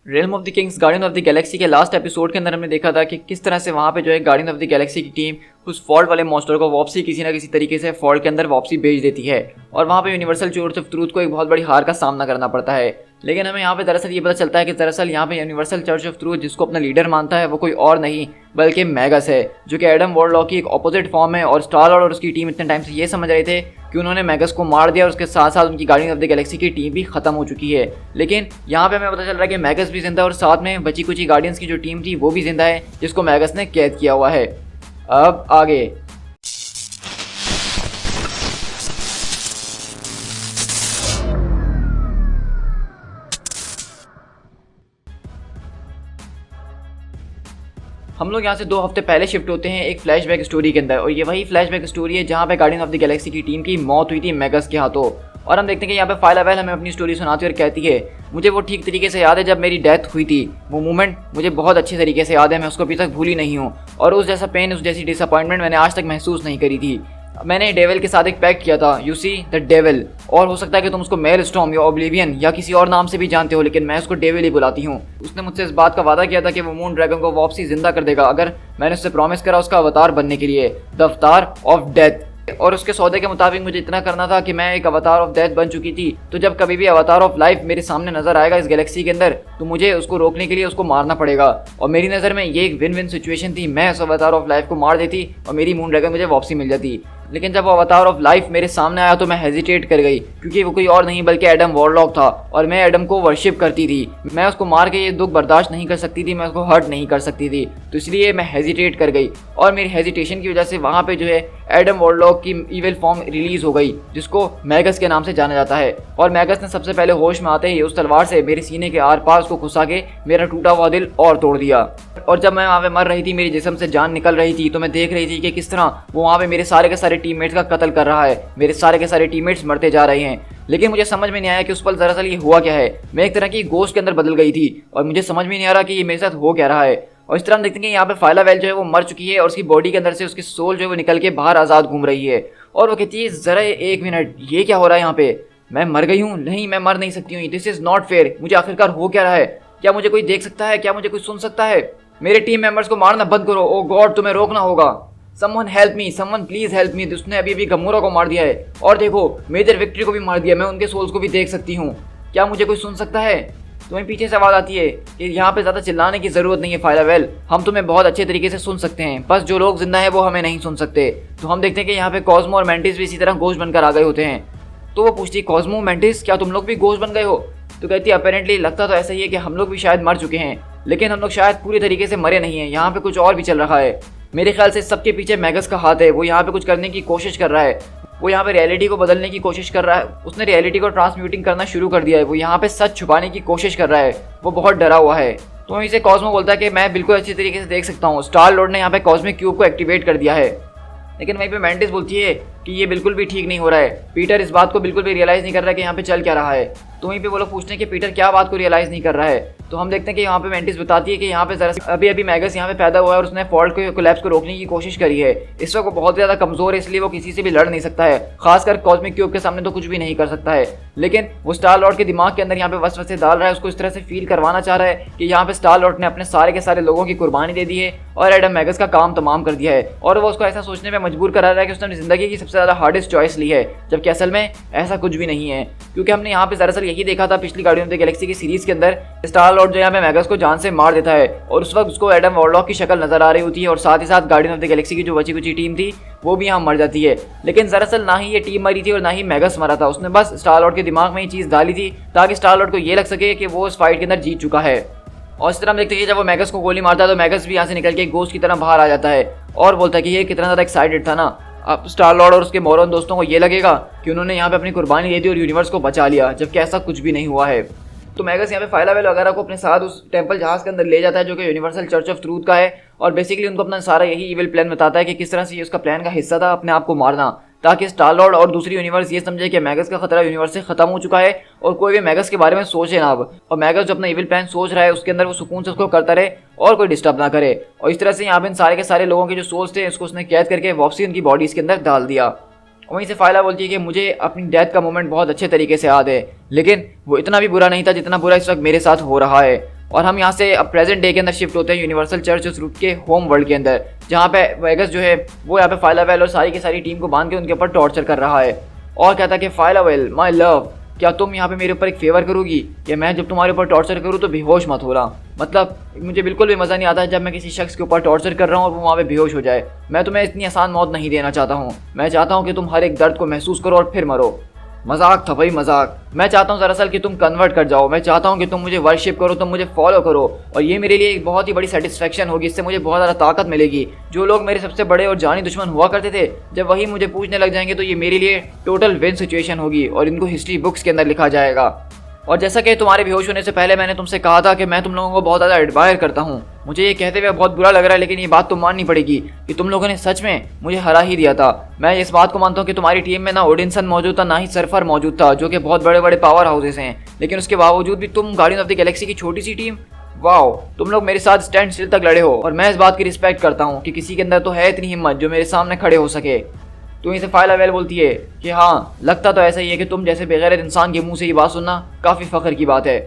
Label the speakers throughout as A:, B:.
A: Realm of the Kings guardian of the Galaxy के last episode के अंदर हमने देखा था कि किस तरह से वहाँ पे जो है गार्डियन ऑफ द गैलेक्सी की टीम उस फॉल्ट वाले मॉन्स्टर को वापसी किसी ना किसी तरीके से फॉल्ट के अंदर वापसी भेज देती है और वहाँ पे यूनिवर्सल चर्च ऑफ ट्रूथ को एक बहुत बड़ी हार का सामना करना पड़ता है। लेकिन हमें यहाँ पे दरअसल ये पता चलता है कि दरअसल यहाँ पे यूनिवर्सल चर्च ऑफ ट्रूथ जिसको अपना लीडर मानता है वो कोई और नहीं बल्कि मैगस है, जो कि एडम वॉरलॉक की एक ऑपोजिट फॉर्म है। और स्टार लॉर्ड और उसकी टीम इतने टाइम से ये समझ रहे थे कि उन्होंने मैगस को मार दिया और उसके साथ साथ उनकी गार्डियन ऑफ द गैलेक्सी की टीम भी खत्म हो चुकी है। लेकिन यहाँ पे हमें पता चल रहा है कि मैगस भी जिंदा है और साथ में बची कुची गार्डियंस की जो टीम थी वो भी जिंदा है जिसको मैगस ने कैद किया हुआ है। अब आगे हम लोग यहाँ से 2 हफ्ते पहले शिफ्ट होते हैं एक फ्लैशबैक स्टोरी के अंदर, और ये वही फ्लैशबैक स्टोरी है जहाँ पे गार्डियन ऑफ द गैलेक्सी की टीम की मौत हुई थी मैगस के हाथों। और हम देखते हैं कि यहाँ पे फाइला वेल हमें अपनी स्टोरी सुनाती है और कहती है मुझे वो ठीक तरीके से याद है जब मेरी डेथ हुई थी, वो मोमेंट मुझे बहुत अच्छे तरीके से याद है, मैं उसको अभी तक भूली नहीं हूँ और उस जैसा पेन उस जैसी डिसअपॉइंटमेंट मैंने आज तक महसूस नहीं करी थी। मैंने डेविल के साथ एक पैक्ट किया था, यू सी द डेविल, और हो सकता है कि तुम उसको मेलस्टॉर्म या ओब्लिवियन या किसी और नाम से भी जानते हो, लेकिन मैं उसको डेविल ही बुलाती हूँ। उसने मुझसे इस बात का वादा किया था कि वो मून ड्रैगन को वापसी जिंदा कर देगा अगर मैंने उससे प्रॉमिस करा उसका अवतार बनने के लिए, द अवतार ऑफ डेथ। और उसके सौदे के मुताबिक मुझे इतना करना था कि मैं एक अवतार ऑफ डेथ बन चुकी थी, तो जब कभी भी अवतार ऑफ लाइफ मेरे सामने नजर आएगा इस गैलेक्सी के अंदर तो मुझे उसको रोकने के लिए उसको मारना पड़ेगा। और मेरी नज़र में ये एक विन विन सिचुएशन थी, मैं उस अवतार ऑफ लाइफ को मार देती और मेरी मून ड्रैगन मुझे वापसी मिल जाती। लेकिन जब वो अवतार ऑफ लाइफ मेरे सामने आया तो मैं हेजिटेट कर गई, क्योंकि वो कोई और नहीं बल्कि एडम वॉरलॉक था और मैं एडम को वर्शिप करती थी। मैं उसको मार के ये दुख बर्दाश्त नहीं कर सकती थी, मैं उसको हर्ट नहीं कर सकती थी, तो इसलिए मैं हेजिटेट कर गई। और मेरी हेजिटेशन की वजह से वहाँ पे जो है एडम वॉरलॉक की इविल फॉर्म रिलीज हो गई जिसको मैगस के नाम से जाना जाता है। और मैगस ने सबसे पहले होश में आते ही उस तलवार से मेरे सीने के आर पार उसको घुसा के मेरा टूटा हुआ दिल और तोड़ दिया। और जब मैं वहाँ पे मर रही थी, मेरे जिस्म से जान निकल रही थी, तो मैं देख रही थी कि किस तरह वो वहाँ पे मेरे सारे के सारे टीममेट्स का कत्ल कर रहा है, मेरे सारे के सारे टीममेट्स मरते जा रहे हैं। लेकिन मुझे समझ में नहीं आया कि उस पल दरअसल ये हुआ क्या है। मैं एक तरह की गोश्त के अंदर बदल गई थी और मुझे समझ में नहीं आ रहा कि ये मेरे साथ हो क्या रहा है। और इस तरह हम देखते हैं कि यहाँ पे फाइला वेल जो है वो मर चुकी है और उसकी बॉडी के अंदर से उसकी सोल जो है वो निकल के बाहर आज़ाद घूम रही है। और वो कहती है जरा एक मिनट, ये क्या हो रहा है यहाँ पे, मैं मर गई हूँ? नहीं, मैं मर नहीं सकती हूँ, दिस इज नॉट फेयर। मुझे आखिरकार हो क्या रहा है? क्या मुझे कोई देख सकता है? क्या मुझे कोई सुन सकता है? मेरे टीम मेंबर्स को मारना बंद करो, ओ गॉड तुम्हें रोकना होगा। Someone help me, someone please help me. उसने अभी गमूरा को मार दिया है और देखो मेजर विक्ट्री को भी मार दिया, मैं उनके सोल्स को भी देख सकती हूँ। क्या मुझे कोई सुन सकता है? तुम्हें पीछे से आवाज आती है कि यहाँ पे ज़्यादा चिल्लाने की ज़रूरत नहीं है फाइला वेल, हम तुम्हें बहुत अच्छे तरीके से सुन सकते हैं, बस जो लोग जिंदा हैं वो हमें नहीं सुन सकते। तो हम देखते हैं कि यहाँ पे कॉस्मो और मेंटिस भी इसी तरह गोश्त बनकर आ गए होते हैं। तो वो पूछती है कॉस्मो मेंटिस क्या तुम लोग भी गोश्त बन गए हो? तो कहती है अपेरेंटली लगता तो ऐसा ही है कि हम लोग भी शायद मर चुके हैं, लेकिन हम लोग शायद पूरी तरीके से मरे नहीं हैं, यहाँ पे कुछ और भी चल रहा है। मेरे ख्याल से सबके पीछे मैगस का हाथ है, वो यहाँ पे कुछ करने की कोशिश कर रहा है, वो यहाँ पे रियलिटी को बदलने की कोशिश कर रहा है, उसने रियलिटी को ट्रांसम्यूटिंग करना शुरू कर दिया है, वो यहाँ पे सच छुपाने की कोशिश कर रहा है, वो बहुत डरा हुआ है। तो इसे कॉस्मो बोलता है कि मैं बिल्कुल अच्छी तरीके से देख सकता हूँ, स्टार लॉर्ड ने यहाँ पे कॉस्मिक क्यूब को एक्टिवेट कर दिया है। लेकिन वहीं पे मेंटिस बोलती है कि ये बिल्कुल भी ठीक नहीं हो रहा है, पीटर इस बात को बिल्कुल भी रियलाइज़ नहीं कर रहा है कि यहाँ पे चल क्या रहा है। तो वहीं पे वो लोग पूछते हैं कि पीटर क्या बात को रियलाइज़ नहीं कर रहा है। तो हम देखते हैं कि यहाँ पे मेंटिस बताती है कि यहाँ पे जरा अभी मैगस यहाँ पे पैदा हुआ है और उसने फॉल्ट को कोलैप्स को रोकने की कोशिश करी है। इस वक्त वो बहुत ज़्यादा कमज़ोर है, इसलिए वो किसी से भी लड़ नहीं सकता है, खासकर कॉस्मिक क्यूब के सामने तो कुछ भी नहीं कर सकता है। लेकिन वो स्टार लॉर्ड के दिमाग के अंदर यहाँ पे वसवसे डाल रहा है, उसको इस तरह से फील करवाना चाह रहा है कि यहाँ पे स्टार लॉर्ड ने अपने सारे के सारे लोगों की कुर्बानी दे दी है और एडम मैगस का काम तमाम कर दिया है। और वो उसको ऐसा सोचने में मजबूर करा रहा है कि उसने अपनी ज़िंदगी की सबसे ज़्यादा हार्डेस्ट चॉइस ली है, जबकि असल में ऐसा कुछ भी नहीं है। क्योंकि हमने यहाँ पे दरअसल यही देखा था पिछली गार्डियन ऑफ द गैलेक्सी की सीरीज के अंदर, स्टार लॉर्ड जो यहाँ पे मैगस को जान से मार देता है और उस वक्त उसको एडम वॉरलॉक की शक्ल नजर आ रही होती है और साथ ही साथ गार्डियन ऑफ द गैलेक्सी की जो बची कुची टीम थी वो भी यहाँ मर जाती है। लेकिन दरअसल ना ही ये टीम मरी थी और ना ही मैगस मरा था, उसने बस स्टार लॉर्ड के दिमाग में ये चीज़ डाली थी ताकि स्टार लॉर्ड को ये लग सके कि वो इस फाइट के अंदर जीत चुका है। और इस तरह हम देखते हैं कि जब वो मैगस को गोली मारता है तो मैगस भी यहाँ से निकल के गोश्त की तरह बाहर आ जाता है और बोलता है कि ये कितना ज़्यादा एक्साइटेड था ना। अब स्टार लॉर्ड और उसके मोरन दोस्तों को ये लगेगा कि उन्होंने यहाँ पे अपनी कुर्बानी दे दी और यूनिवर्स को बचा लिया, जबकि ऐसा कुछ भी नहीं हुआ है। तो मैगस यहाँ पे फाइला वेल वगैरह को अपने साथ उस टेंपल जहाज के अंदर ले जाता है जो कि यूनिवर्सल चर्च ऑफ ट्रूथ का है, और बेसिकली उनको अपना सारा यही इविल प्लान बताता है कि किस तरह से ये उसका प्लान का हिस्सा था अपने आप को मारना, ताकि स्टार लॉर्ड और दूसरी यूनिवर्स ये समझे कि मैगस का खतरा यूनिवर्स से खत्म हो चुका है और कोई भी मैगस के बारे में सोचे ना अब, और मैगस जो अपना इविल प्लान सोच रहा है उसके अंदर वो सुकून से उसको करता रहे और कोई डिस्टर्ब ना करे। और इस तरह से यहाँ पे इन सारे के सारे लोगों के जो सोल्स थे उसको उसने कैद करके वापसी उनकी बॉडीज के अंदर डाल दिया। वहीं से फाइला बोलती है कि मुझे अपनी डेथ का मोमेंट बहुत अच्छे तरीके से याद है, लेकिन वो इतना भी बुरा नहीं था जितना बुरा इस वक्त मेरे साथ हो रहा है। और हम यहाँ से अब प्रेजेंट डे के अंदर शिफ्ट होते हैं यूनिवर्सल चर्च ऑफ ट्रूथ के होम वर्ल्ड के अंदर, जहाँ पे वेगस जो है वो यहाँ पे फाइलावेल और सारी की सारी टीम को बांध के उनके ऊपर टॉर्चर कर रहा है और कहता है कि फाइलावेल माय लव, क्या तुम यहाँ पे मेरे ऊपर एक फेवर करोगी कि मैं जब तुम्हारे ऊपर टॉर्चर करूँ तो बेहोश मत होना। मतलब मुझे बिल्कुल भी मज़ा नहीं आता जब मैं किसी शख्स के ऊपर टॉर्चर कर रहा हूँ और वो वहाँ पे बेहोश हो जाए। मैं तुम्हें इतनी आसान मौत नहीं देना चाहता हूँ, मैं चाहता हूँ कि तुम हर एक दर्द को महसूस करो और फिर मरो। मजाक था भाई, मजाक। मैं चाहता हूँ दरअसल कि तुम कन्वर्ट कर जाओ, मैं चाहता हूँ कि तुम मुझे वर्शिप करो, तुम मुझे फॉलो करो, और ये मेरे लिए एक बहुत ही बड़ी सेटिस्फेक्शन होगी, इससे मुझे बहुत ज़्यादा ताकत मिलेगी। जो लोग मेरे सबसे बड़े और जानी दुश्मन हुआ करते थे, जब वही मुझे पूछने लग जाएंगे तो ये मेरे लिए टोटल विन सिचुएशन होगी और इनको हिस्ट्री बुक्स के अंदर लिखा जाएगा। और जैसा कि तुम्हारे बेहोश होने से पहले मैंने तुमसे कहा था कि मैं तुम लोगों को बहुत ज़्यादा एडमायर करता हूँ, मुझे ये कहते हुए बहुत बुरा लग रहा है, लेकिन ये बात तो माननी पड़ेगी कि तुम लोगों ने सच में मुझे हरा ही दिया था। मैं इस बात को मानता हूँ कि तुम्हारी टीम में ना ओडिनसन मौजूद था, ना ही सरफर मौजूद था, जो कि बहुत बड़े बड़े पावर हाउसेस हैं, लेकिन उसके बावजूद भी तुम गार्डियन ऑफ द गैलेक्सी की छोटी सी टीम, वाओ, तुम लोग मेरे साथ स्टैंड स्टिल तक लड़े हो। और मैं इस बात की रिस्पेक्ट करता हूँ कि किसी के अंदर तो है इतनी हिम्मत जो मेरे सामने खड़े हो सके। तो इसे फाइलावेल बोलती है कि हाँ, लगता तो ऐसा ही है कि तुम जैसे बेगैरत इंसान के मुंह से ये बात सुनना काफ़ी फ़ख्र की बात है।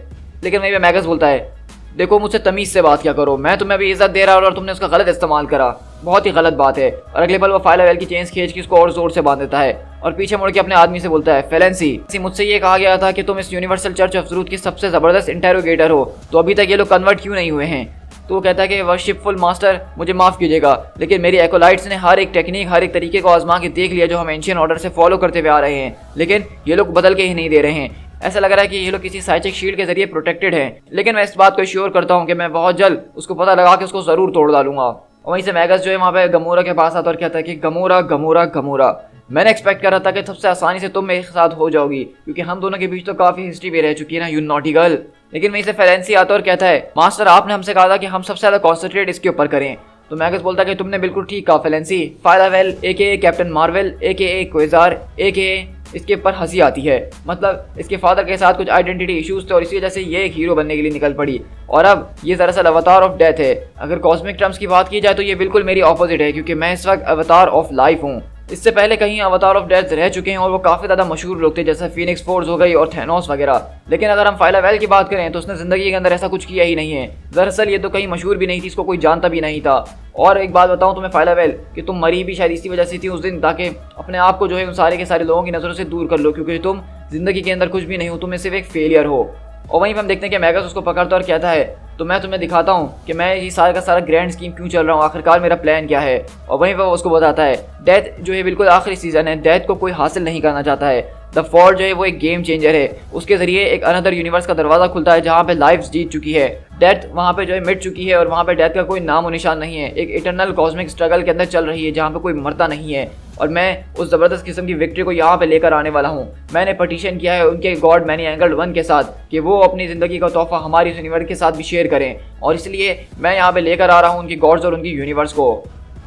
A: लेकिन वहीं पे मैगस बोलता है, देखो मुझसे तमीज़ से बात क्या करो, मैं तुम्हें अभी इज्जत दे रहा हूँ और तुमने उसका गलत इस्तेमाल करा, बहुत ही गलत बात है। और अगले पल वो फाइलावेल की चेन्स खींच के उसको और जोर से बांध देता है और पीछे मुड़ के अपने आदमी से बोलता है, फेलेंसी, मुझसे ये कहा गया था कि तुम इस यूनिवर्सल चर्च ऑफ ट्रूथ की सबसे ज़बरदस्त इंटेरोगेटर हो, तो अभी तक ये लोग कन्वर्ट क्यों नहीं हुए हैं? तो वो कहता है कि वर्शिपफुल मास्टर, मुझे माफ़ कीजिएगा, लेकिन मेरी एकोलाइट्स ने हर एक टेक्निक, हर एक तरीके को आजमा के देख लिया जो हम एंशियन ऑर्डर से फॉलो करते हुए आ रहे हैं, लेकिन ये लोग बदल के ही नहीं दे रहे हैं। ऐसा लग रहा है कि ये लोग किसी साइचिक शील्ड के जरिए प्रोटेक्टेड हैं, लेकिन मैं इस बात को श्योर करता हूँ कि मैं बहुत जल्द उसको पता लगा के उसको ज़रूर तोड़ डालूंगा। और वहीं से मैगस जो है वहाँ पे गमोरा के पास आता और कहता है कि गमोरा गमोरा गमोरा, मैंने एक्सपेक्ट कर रहा था कि सबसे आसानी से तुम मेरे साथ हो जाओगी, क्योंकि हम दोनों के बीच तो काफ़ी हिस्ट्री भी रह चुकी है ना, यू नॉटी गर्ल। लेकिन वहीं से फेलेंसी आता और कहता है, मास्टर आपने हमसे कहा था कि हम सबसे ज़्यादा कॉन्सेंट्रेट इसके ऊपर करें। तो मैगस बोलता है कि तुमने बिल्कुल ठीक कहा फेलेंसी, फाइलावेल एके कैप्टन मार्वल एके क्वेजार एके इसके ऊपर हंसी आती है। मतलब इसके फादर के साथ कुछ आइडेंटिटी इश्यूज थे और इसी वजह से ये एक हीरो बनने के लिए निकल पड़ी, और अब ये दरअसल अवतार ऑफ डेथ है। अगर कॉस्मिक टर्म्स की बात की जाए तो ये बिल्कुल मेरी ऑपोजिट है, क्योंकि मैं इस वक्त अवतार ऑफ लाइफ हूँ। इससे पहले कहीं अवतार ऑफ डेथ रह चुके हैं और वो काफ़ी ज़्यादा मशहूर लोग थे, जैसे फीनिक्स फोर्स हो गई और थैनोस वगैरह। लेकिन अगर हम फाइलावेल की बात करें तो उसने ज़िंदगी के अंदर ऐसा कुछ किया ही नहीं है। दरअसल ये तो कहीं मशहूर भी नहीं थी, इसको कोई जानता भी नहीं था। और एक बात बताऊं तुम्हें फाइलावेल, कि तुम मरी भी शायद इसी वजह से थी उस दिन, ताकि अपने आप को जो है उन सारे के सारे लोगों की नज़रों से दूर कर लो, क्योंकि तुम जिंदगी के अंदर कुछ भी नहीं हो, तुम सिर्फ एक फेलियर हो। और वहीं पर हम देखते हैं कि मैगस उसको पकड़ता और कहता है, तो मैं तुम्हें दिखाता हूँ कि मैं ये सारा का सारा ग्रैंड स्कीम क्यों चल रहा हूँ, आखिरकार मेरा प्लान क्या है। और वहीं पर उसको बताता है, डेथ जो है बिल्कुल आखिरी सीजन है, डेथ को कोई हासिल नहीं करना चाहता है। द फॉल जो है वो एक गेम चेंजर है, उसके जरिए एक अनदर यूनिवर्स का दरवाजा खुलता है जहाँ पे लाइफ जीत चुकी है, डेथ वहाँ पे जो है मिट चुकी है और वहाँ पे डेथ का कोई नाम और निशान नहीं है। एक इटरनल कॉस्मिक स्ट्रगल के अंदर चल रही है जहाँ पे कोई मरता नहीं है, और मैं उस ज़बरदस्त किस्म की विक्ट्री को यहाँ पे लेकर आने वाला हूँ। मैंने पटिशन किया है उनके गॉड मैनी एंगल्ड वन के साथ कि वो अपनी ज़िंदगी का तोहफा हमारी यूनिवर्स के साथ भी शेयर करें, और इसलिए मैं यहाँ पे लेकर आ रहा हूँ उनकी गॉड्स और उनकी यूनिवर्स को।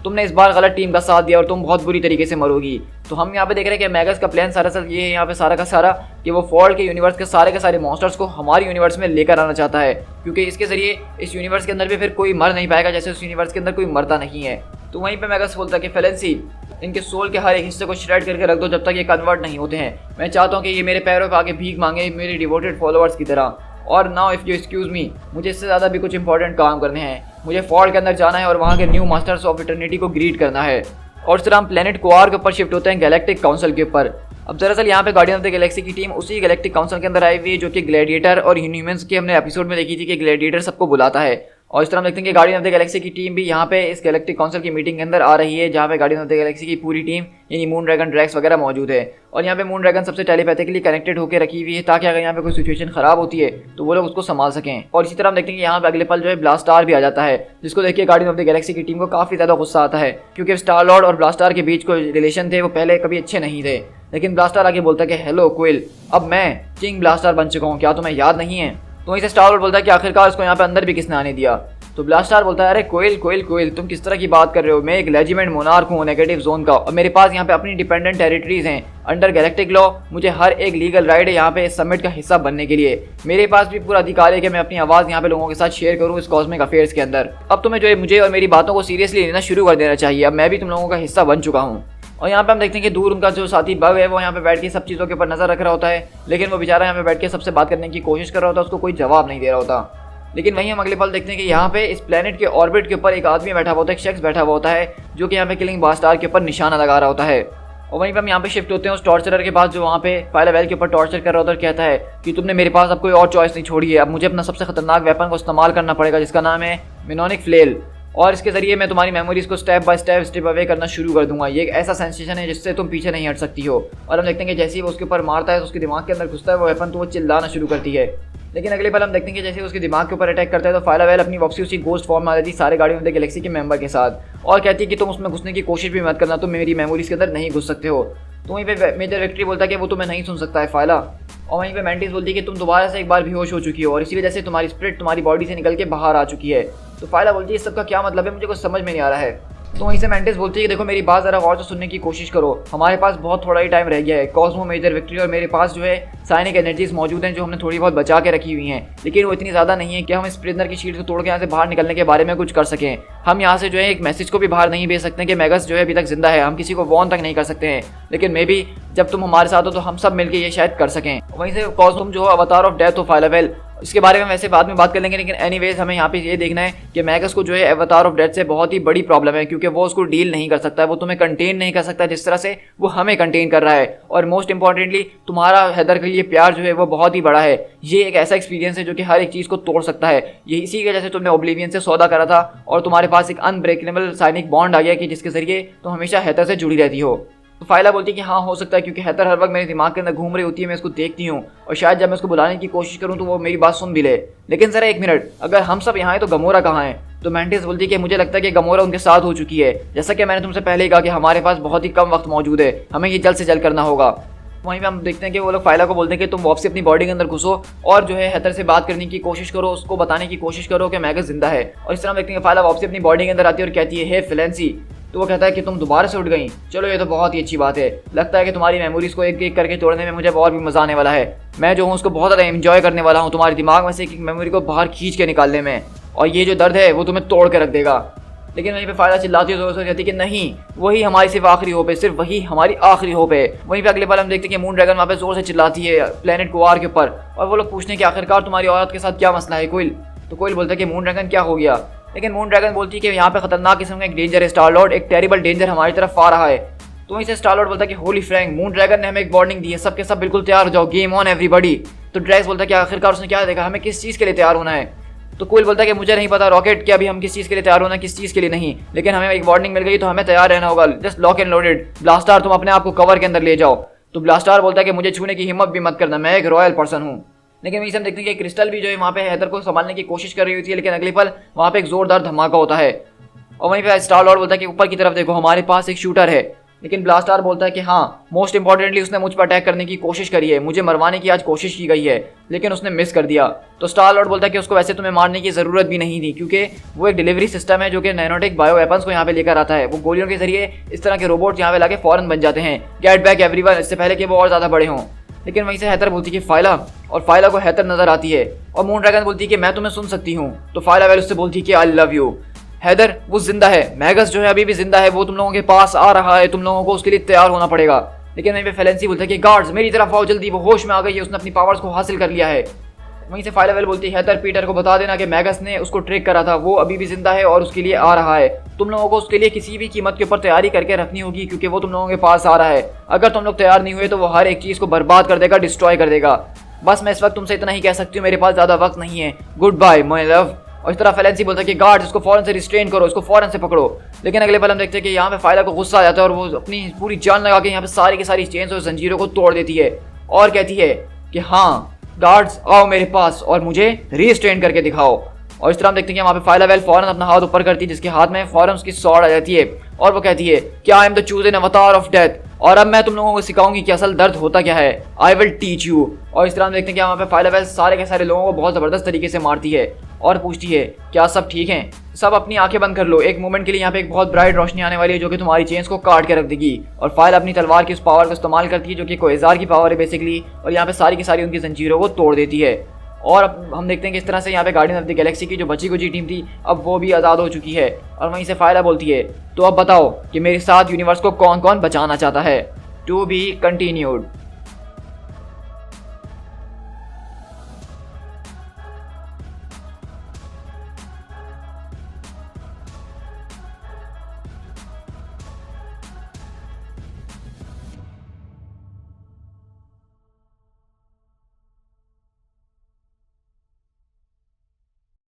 A: तुमने इस बार गलत टीम का साथ दिया और तुम बहुत बुरी तरीके से मरोगी। तो हम यहाँ पे देख रहे हैं कि मैगस का प्लान दरअसल ये है यहाँ पे सारा का सारा कि वो फॉल्ट के यूनिवर्स के सारे मॉन्स्टर्स को हमारी यूनिवर्स में लेकर आना चाहता है, क्योंकि इसके जरिए इस यूनिवर्स के अंदर भी फिर कोई मर नहीं पाएगा, जैसे उस यूनिवर्स के अंदर कोई मरता नहीं है। तो वहीं पे मैगस बोलता है कि फेलेंसी, इनके सोल के हर एक हिस्से को श्रेड करके रख दो जब तक ये कन्वर्ट नहीं होते हैं। मैं चाहता हूँ कि ये मेरे पैरों पे आके भीख मांगे मेरे डिवोटेड फॉलोअर्स की तरह। और now if you excuse me, मुझे इससे ज़्यादा भी कुछ इंपॉर्टेंट काम करने हैं। मुझे फॉल्ट के अंदर जाना है और वहाँ के न्यू मास्टर्स ऑफ इटर्निटी को ग्रीट करना है। और इस तरह हम प्लेनेट क्वार के ऊपर शिफ्ट होते हैं गैलेक्टिक काउंसिल के ऊपर। अब दरअसल यहाँ पे गार्डियन ऑफ द गैलेक्सी की टीम उसी गैलेक्टिक काउंसिल के अंदर आई हुई है जो कि ग्लैडिएटर और इनह्यूमंस के हमने एपिसोड में देखी थी कि ग्लैडिएटर सबको बुलाता है। और इस तरह हम देखते हैं कि गार्डियन ऑफ द गैलेक्सी की टीम भी यहाँ पे इस गैलेक्टिक काउंसिल की मीटिंग के अंदर आ रही है, जहाँ पे गार्डियन ऑफ द गैलेक्सी की पूरी टीम यानी मून ड्रैगन ड्रैक्स वगैरह मौजूद है। और यहाँ पे मून ड्रैगन सबसे टेलीपैथिकली कनेक्टेड होकर रखी हुई है, ताकि अगर यहाँ पे कोई सिचुएशन खराब होती है तो वो लोग उसको संभाल सकें। और इसी तरह हम देखते हैं कि यहाँ पे अगले पल जो है ब्लास्टार भी आ जाता है, जिसको देखिए गार्डियन ऑफ द गैलेक्सी की टीम को काफ़ी ज़्यादा गुस्सा आता है, क्योंकि स्टार लॉर्ड और ब्लास्टार के बीच कोई रिलेशन थे वो पहले कभी अच्छे नहीं थे। लेकिन ब्लास्टार आगे बोलता है कि हेलो क्विल, अब मैं किंग ब्लास्टार बन चुका हूँ, क्या तुम्हें याद नहीं है? तो वहीं से स्टार लॉर्ड बोलता है कि आखिरकार उसको यहाँ पे अंदर भी किसने आने दिया? तो ब्लास्टार बोलता है, अरे कोयल कोयल कोयल, तुम किस तरह की बात कर रहे हो? मैं एक लेजिमेंट मोनार्क हूँ नेगेटिव जोन का, और मेरे पास यहाँ पे अपनी डिपेंडेंट टेरिटरीज हैं अंडर गैलेक्टिक लॉ। मुझे हर एक लीगल राइट है यहाँ पे इस समिट का हिस्सा बनने के लिए। मेरे पास भी पूरा अधिकार है कि मैं अपनी आवाज़ यहाँ पे लोगों के साथ शेयर करूँ इस कॉस्मिक अफेयर्स के अंदर। अब तुम्हें जो है मुझे और मेरी बातों को सीरियसली लेना शुरू कर देना चाहिए। अब मैं भी तुम लोगों का हिस्सा बन चुका हूँ। और यहाँ पे हम देखते हैं कि दूर उनका जो साथी बग है वो यहाँ पे बैठ के सब चीज़ों के ऊपर नजर रख रहा होता है, लेकिन वो बेचारा यहाँ पे बैठ के सबसे बात करने की कोशिश कर रहा होता है, उसको कोई जवाब नहीं दे रहा होता। लेकिन वहीं हम अगले पल देखते हैं कि यहाँ पे इस प्लेनेट के ऑर्बिट के ऊपर एक आदमी बैठा हुआ होता है, एक शख्स बैठा हुआ होता है जो कि यहाँ पे किलिंग बास्टार के ऊपर निशाना लगा रहा होता है। और वहीं पे हम यहाँ पे शिफ्ट होते हैं उस टॉर्चरर के पास जो वहाँ पे फाइला वेल के ऊपर टॉर्चर कर रहा होता है और कहता है कि तुमने मेरे पास अब कोई और चॉइस नहीं छोड़ी है, अब मुझे अपना सबसे खतरनाक वेपन को इस्तेमाल करना पड़ेगा जिसका नाम है मेनोनिक फ्लेल, और इसके जरिए मैं तुम्हारी मेमोरीज को स्टेप बाय स्टेप अवे करना शुरू कर दूंगा। ये एक ऐसा सेंसेशन है जिससे तुम पीछे नहीं हट सकती हो। और हम देखते हैं कि जैसे ही वो उसके ऊपर मारता है तो उसके दिमाग के अंदर घुसता है वो वेपन, तो वो चिल्लाना शुरू करती है। लेकिन अगले पल हम देखते हैं कि जैसे उसके दिमाग के ऊपर अटैक करता है तो फाइला वेल अपनी वापसी उसी गोस्ट फॉर्म में आ जाती है सारे गार्डियन ऑफ द गैलेक्सी के मेंबर के साथ, और कहती है कि तुम उसमें घुसने की कोशिश भी मत करना, तुम मेरी मेमोरीज के अंदर नहीं घुस सकते हो। तो वहीं पे मेजर विक्ट्री बोलता है कि वो तुम्हें नहीं सुन सकता है फाइला। और वहीं पे मैंटिस बोलती है कि तुम दोबारा से एक बार बेहोश हो चुकी हो और इसी वजह से तुम्हारी स्पिरिट तुम्हारी बॉडी से निकल के बाहर आ चुकी है। तो फाइला बोलती है इस सब का क्या मतलब है, मुझे कुछ समझ में नहीं आ रहा है। तो वहीं से मैंटिस बोलती है कि देखो मेरी बात ज़रा गौर से सुनने की कोशिश करो, हमारे पास बहुत थोड़ा ही टाइम रह गया है। कॉस्मो, मेजर विक्ट्री और मेरे पास जो है साइनिक एनर्जीज मौजूद हैं जो हमने थोड़ी बहुत बचा के रखी हुई हैं, लेकिन वो इतनी ज़्यादा नहीं है कि हम इस प्रिजनर की शीट को तोड़ के यहाँ से बाहर निकलने के बारे में कुछ कर सकें। हम यहाँ से जो है एक मैसेज को भी बाहर नहीं भेज सकते कि मैगस जो है अभी तक जिंदा है, हम किसी को वॉर्न तक नहीं कर सकते हैं, लेकिन मे बी जब तुम हमारे साथ हो तो हम सब मिलकर ये शायद कर सकें। वहीं से कॉस्मो जो अवतार ऑफ डेथ हो फाइला वेल, इसके बारे में वैसे बाद में बात कर लेंगे, लेकिन एनीवेज हमें यहाँ पे ये देखना है कि मैगस को जो है अवतार ऑफ डेथ से बहुत ही बड़ी प्रॉब्लम है, क्योंकि वो उसको डील नहीं कर सकता है, वो तुम्हें कंटेन नहीं कर सकता जिस तरह से वो हमें कंटेन कर रहा है। और मोस्ट इंपॉर्टेंटली तुम्हारा हैदर के लिए प्यार जो है वो बहुत ही बड़ा है। ये एक ऐसा एक्सपीरियंस है जो कि हर एक चीज़ को तोड़ सकता है। ये इसी की वजह से तुमने ओब्लिवियन से सौदा करा था और तुम्हारे पास एक अनब्रेकेबल साइनिक बॉन्ड आ गया कि जिसके जरिए तुम हमेशा हैदर से जुड़ी रहती हो। तो फाइला बोलती है कि हाँ हो सकता है, क्योंकि हैदर हर वक्त मेरे दिमाग के अंदर घूम रही होती है, मैं इसको देखती हूँ और शायद जब मैं उसको बुलाने की कोशिश करूँ तो वो मेरी बात सुन भी ले। लेकिन ज़रा एक मिनट, अगर हम सब यहाँ हैं तो गमोरा कहाँ है? तो मैंटिस बोलती है कि मुझे लगता है कि गमोरा उनके साथ हो चुकी है। जैसा कि मैंने तुमसे पहले ही कहा कि हमारे पास बहुत ही कम वक्त मौजूद है, हमें ये जल्द से जल्द करना होगा। वहीं पे हम देखते हैं कि वो लोग फाइला को बोलते हैं कि तुम वापसी अपनी बॉडी के अंदर घुसो और जो है हैदर से बात करने की कोशिश करो, उसको बताने की कोशिश करो कि मैगस जिंदा है। और इस तरह हम देखते हैं कि फाइला वापसी अपनी बॉडी के अंदर आती है और कहती है हे फिलेंसी। तो वो कहता है कि तुम दोबारा से उठ गई, चलो ये तो बहुत ही अच्छी बात है, लगता है कि तुम्हारी मेमोरीज को एक एक करके तोड़ने में मुझे और भी मजा आने वाला है। मैं जो हूँ उसको बहुत ज़्यादा एंजॉय करने वाला हूँ, तुम्हारे दिमाग में से एक एक मेमोरी को बाहर खींच के निकालने में, और ये जो दर्द है वो तुम्हें तोड़ के रख देगा। लेकिन वहीं पे फाइला चिल्लाती है, जोर से कहती है कि नहीं, वही हमारी सिर्फ आखिरी होप है, सिर्फ वही हमारी आखिरी होप है। वहीं पे अगले बार हम देखते हैं कि मून ड्रैगन वहाँ पे जोर से चिल्लाती है प्लेनेट गुआर के ऊपर, और वो लोग पूछते हैं कि आखिरकार तुम्हारी औरत के साथ क्या मसला है कोयल। तो कोयल बोलता है कि मून ड्रैगन क्या हो गया, लेकिन मून ड्रैगन बोलती है कि यहाँ पे खतरनाक किस्म का एक डेंजर है स्टार लॉर्ड, एक टेरिबल डेंजर हमारी तरफ आ रहा है। तो वहीं से स्टार लॉर्ड बोलता है कि होली फ्रैंक, मून ड्रैगन ने हमें एक वार्निंग दी है, सब के सब बिल्कुल तैयार हो जाओ, गेम ऑन एवरीबॉडी। तो ड्रैक्स बोलता है कि आखिरकार उसने क्या देखा, हमें किस चीज़ के लिए तैयार होना है। तो कोयल बोलता है कि मुझे नहीं पता रॉकेट कि अभी हम किस चीज़ के लिए तैयार होना है, किस चीज़ के लिए नहीं, लेकिन हमें एक वार्निंग मिल गई तो हमें तैयार रहना होगा, just lock and loaded. Blastar तुम अपने आप को कवर के अंदर ले जाओ। तो ब्लास्टार बोलता है कि मुझे छूने की हिम्मत भी मत करना, मैं एक रॉयल पर्सन हूँ। लेकिन वहीं से हम देखते हैं कि क्रिस्टल भी जो है वहाँ पे हैदर को संभालने की कोशिश कर रही होती है, लेकिन अगले पल वहाँ पे एक जोरदार धमाका होता है और वहीं पे स्टार लॉर्ड बोलता है कि ऊपर की तरफ देखो, हमारे पास एक शूटर है। लेकिन ब्लास्टार बोलता है कि हाँ, मोस्ट इंपॉर्टेंटली उसने मुझ पर अटैक करने की कोशिश करी है, मुझे मरवाने की आज कोशिश की गई है, लेकिन उसने मिस कर दिया। तो स्टार लॉर्ड बोलता है कि उसको वैसे तुम्हें मारने की ज़रूरत भी नहीं थी, क्योंकि वो एक डिलीवरी सिस्टम है जो कि नैनोटेक बायो वेपन्स को यहाँ पे लेकर आता है। वो गोलियों के जरिए इस तरह के रोबोट यहाँ पे लाके फौरन बन जाते हैं, गेट बैक एवरीवन, इससे पहले कि वो और ज़्यादा बड़े हों। लेकिन वहीं से हैदर बोलती है कि फाइला, और फाइला को हैदर नजर आती है और मून ड्रैगन बोलती है कि मैं तुम्हें सुन सकती हूँ। तो फाइला वेल उससे बोलती है कि आई लव यू। हैदर वो जिंदा है, मैगस जो है अभी भी जिंदा है, वो तुम लोगों के पास आ रहा है, तुम लोगों को उसके लिए तैयार होना पड़ेगा। लेकिन वहीं पे फेलेंसी बोलते हैं कि गार्ड्स मेरी तरफ आओ जल्दी, वो होश में आ गई है, उसने अपनी पावर्स को हासिल कर लिया है। वहीं से फाइला वेल बोलती है हैदर पीटर को बता देना कि मैगस ने उसको ट्रैक करा था, वो अभी भी जिंदा है और उसके लिए आ रहा है। तुम लोगों को उसके लिए किसी भी कीमत के ऊपर तैयारी करके रखनी होगी, क्योंकि वो तुम लोगों के पास आ रहा है। अगर तुम लोग तैयार नहीं हुए तो वो हर एक चीज़ को बर्बाद कर देगा, डिस्ट्रॉय कर देगा। बस मैं इस वक्त तुमसे इतना ही कह सकती हूँ, मेरे पास ज़्यादा वक्त नहीं है, गुड बाय माय लव। और इस तरह फेलेंसी बोलता है कि गार्ड्स इसको फौरन से रिस्ट्रेन करो, इसको फौरन से पकड़ो। लेकिन अगले पल हम देखते हैं कि यहाँ पे फाइला को गुस्सा आ जाता है और वो अपनी पूरी जान लगा के यहाँ पे सारी की सारी चेन्स और जंजीरों को तोड़ देती है और कहती है कि हाँ गार्ड्स आओ मेरे पास और मुझे रिस्ट्रेन करके दिखाओ। और इस तरह हम देखते हैं कि वहाँ पे फाइला वेल फौरन अपना हाथ ऊपर करती है, जिसके हाथ में फौरन उसकी सॉर्ड आ जाती है और वो कहती है कि आई एम द चूज़न अवतार ऑफ डेथ, और अब मैं तुम लोगों को सिखाऊंगी कि असल दर्द होता क्या है, आई विल टीच यू। और इस तरह हम देखते हैं कि वहाँ पे फाइला वेल सारे के सारे लोगों को बहुत ज़बरदस्त तरीके से मारती है और पूछती है क्या सब ठीक हैं, सब अपनी आंखें बंद कर लो, एक मोमेंट के लिए यहाँ पे एक बहुत ब्राइट रोशनी आने वाली है जो कि तुम्हारी चेन्स को काट के रख देगी। और फाइल अपनी तलवार की उस पावर को इस्तेमाल करती है जो कि कोएजार की पावर है बेसिकली, और यहाँ पे सारी की सारी उनकी जंजीरों को तोड़ देती है। और अब हम देखते हैं कि इस तरह से यहाँ पे गार्डियन ऑफ द गैलेक्सी की जो बची कुची टीम थी अब वो भी आज़ाद हो चुकी है। और वहीं से फाइला बोलती है तो अब बताओ कि मेरे साथ यूनिवर्स को कौन कौन बचाना चाहता है। To be continued.